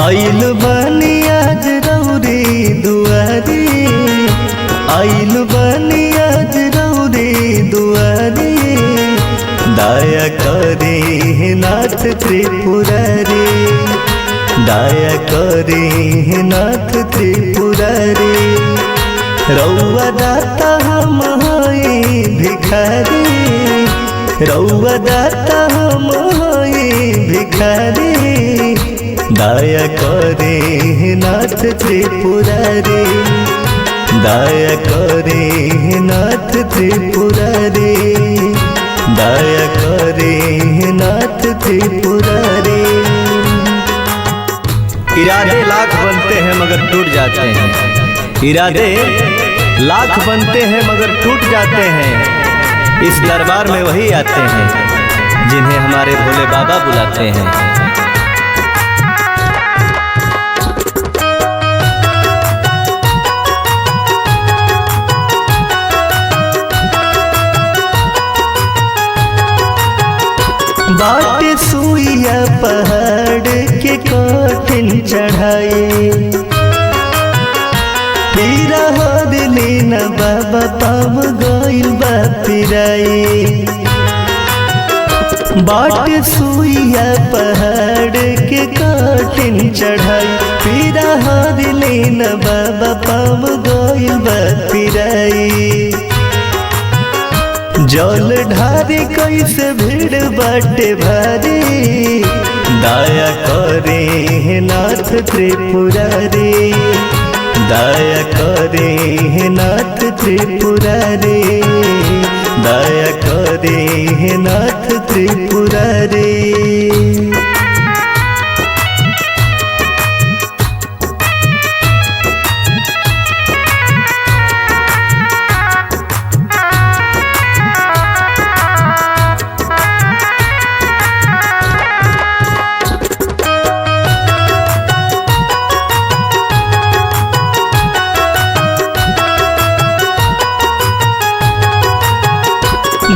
आइल बानी आज रौरी दुआरी, आइल बानी आज रौरी दुआरी, दया करे नाथ त्रिपुरारी, दया करे नाथ त्रिपुरारी। रौआ दाता हम हई भिखारी, रौआ दाता हम हई भिखारी, दया करे नाथ त्रिपुरारी, दया करे नाथ त्रिपुरारी, दया करे नाथ त्रिपुरारी। इरादे लाख बनते हैं मगर टूट जाते हैं, इरादे लाख बनते हैं मगर टूट जाते हैं। इस दरबार में वही आते हैं जिन्हें हमारे भोले बाबा बुलाते हैं। बाट सुइया पहाड़ के कठिन चढ़ाए, पीरा हर लेना बाबा पाव गइल बा पिराए। बाट सुइया पहाड़ के कठिन चढ़ाए, पीरा हर लेना बाबा पाव गइल बा पिराए। जल ढारे कैसे भीड़ बाटे भारी, दया करे नाथ त्रिपुरारी, दया करे नाथ त्रिपुरारी, दया करे नाथ त्रिपुरारी।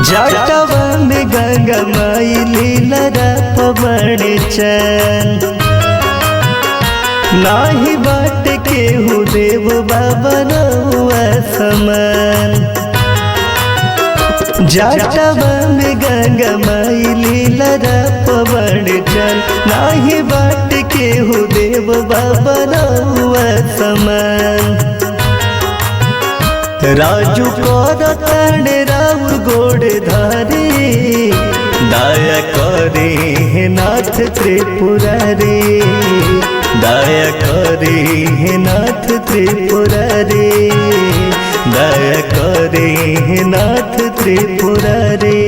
जटवा में गंगा माई लीला पवन चैन, नाही बाट के हु देव बाबा रउआ समान। जटवा में गंगा माई लीला पवन चैन, नाही बाट के हु देव बाबा रउआ समान। राजू कर ताड़ राउर गोड़ धारी, दया करे नाथ त्रिपुरारी, दया करे नाथ त्रिपुरारी, दया करे नाथ त्रिपुरारी।